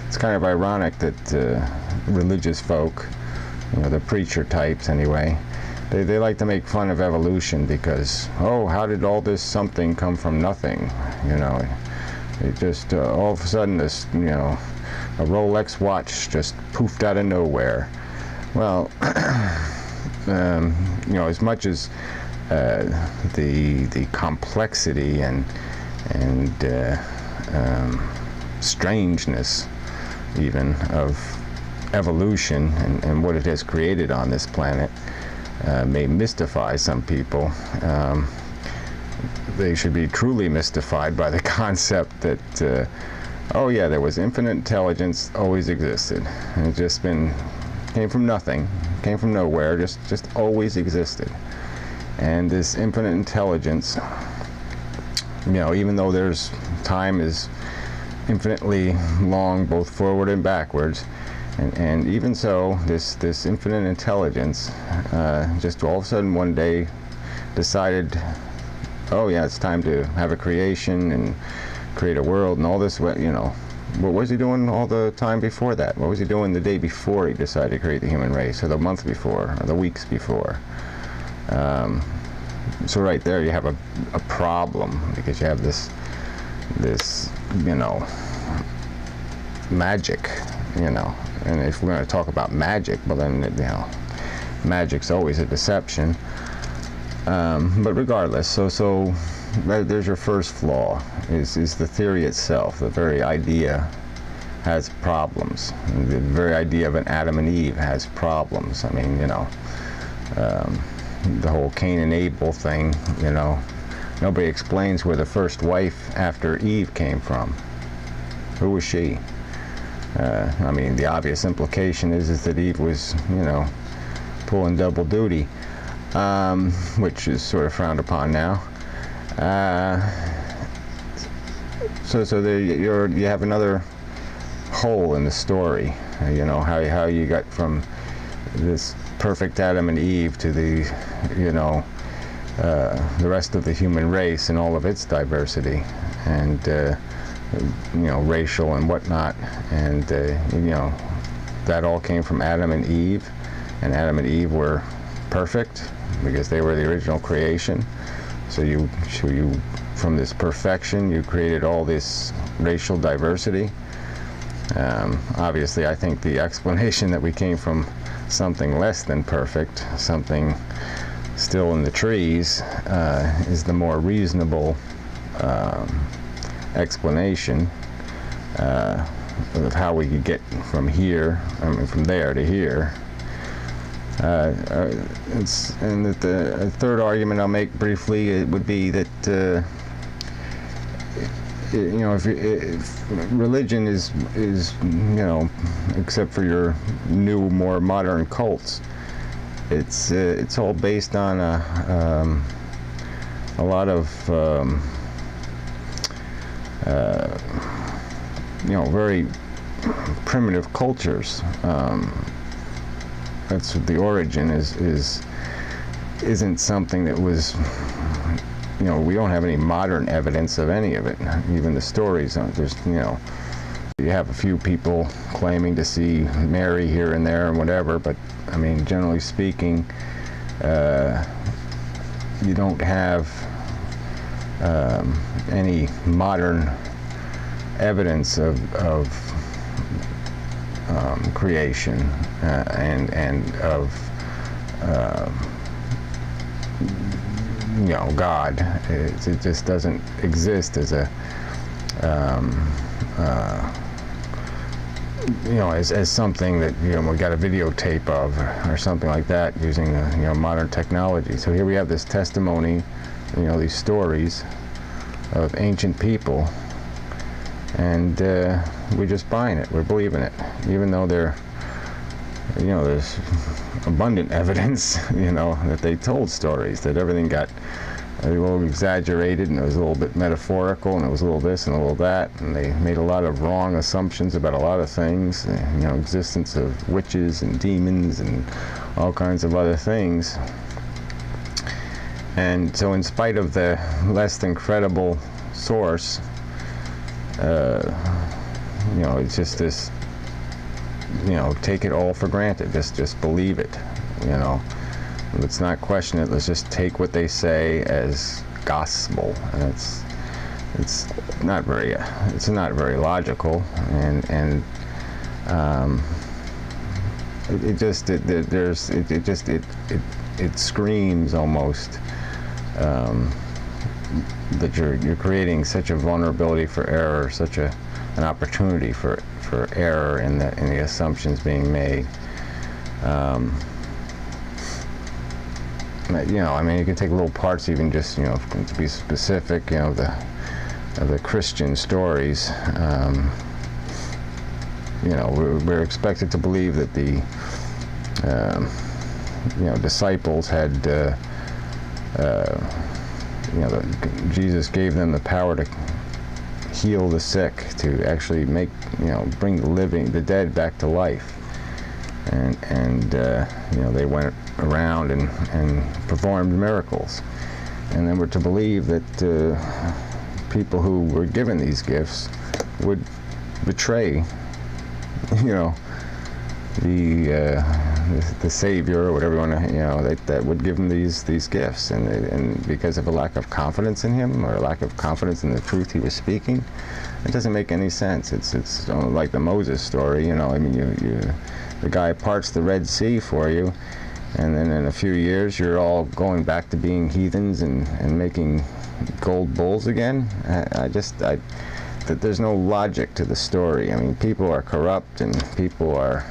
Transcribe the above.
it's kind of ironic that religious folk, the preacher types anyway, they like to make fun of evolution because, oh, how did all this something come from nothing? It just all of a sudden this, a Rolex watch just poofed out of nowhere. Well, as much as the complexity and strangeness even of evolution and what it has created on this planet may mystify some people, they should be truly mystified by the concept that oh yeah, there was infinite intelligence, always existed, and it just came from nothing, came from nowhere, just always existed. And this infinite intelligence, even though time is infinitely long, both forward and backwards, and even so, this infinite intelligence just all of a sudden one day decided, oh yeah, it's time to have a creation and create a world and all this. What was he doing all the time before that? What was he doing the day before he decided to create the human race, or the month before, or the weeks before? So right there you have a problem, because you have this magic, and if we're going to talk about magic, well then magic's always a deception. But regardless, so there's your first flaw, is the theory itself. The very idea has problems. The very idea of an Adam and Eve has problems. I mean, the whole Cain and Abel thing, nobody explains where the first wife after Eve came from. Who was she? I mean, the obvious implication is that Eve was, pulling double duty, which is sort of frowned upon now. So there you have another hole in the story. How you got from this perfect Adam and Eve to the rest of the human race and all of its diversity, and racial and whatnot, and that all came from Adam and Eve, and Adam and Eve were perfect because they were the original creation. So you from this perfection, you created all this racial diversity. Obviously, I think the explanation that we came from something less than perfect, something still in the trees, is the more reasonable explanation of how we could get from here, from there to here. And that the third argument I'll make briefly, it would be that if religion is except for your new, more modern cults, it's all based on a lot of very primitive cultures. That's what the origin isn't something that was, we don't have any modern evidence of any of it. Even the stories, there's, you have a few people claiming to see Mary here and there and whatever, but I mean, generally speaking, you don't have any modern evidence of creation and of God. It just doesn't exist as a as something that we got a videotape of or something like that using modern technology. So here we have this testimony, these stories of ancient people, and we're just buying it. We're believing it, even though there's abundant evidence, that they told stories, that everything got a little exaggerated, and it was a little bit metaphorical, and it was a little this and a little that, and they made a lot of wrong assumptions about a lot of things, existence of witches and demons and all kinds of other things. And so in spite of the less than credible source, You know, it's just this, you know, take it all for granted. Just believe it, you know. Let's not question it. Let's just take what they say as gospel. And it's not very logical, and it screams almost that you're creating such a vulnerability for error, such an opportunity for error in the assumptions being made. You know, I mean, you can take little parts, even just, you know, to be specific, you know, of the Christian stories. You know, we're expected to believe that the you know, disciples had you know, Jesus gave them the power to heal the sick, to actually make, you know, bring the dead back to life. And you know, they went around and performed miracles. And then we're to believe that people who were given these gifts would betray, you know, the Savior, or whatever you want to, you know, that would give them these gifts, and because of a lack of confidence in him, or a lack of confidence in the truth he was speaking. It doesn't make any sense. It's like the Moses story, you know. I mean, the guy parts the Red Sea for you, and then in a few years you're all going back to being heathens and making gold bulls again. There's no logic to the story. I mean, people are corrupt, and people are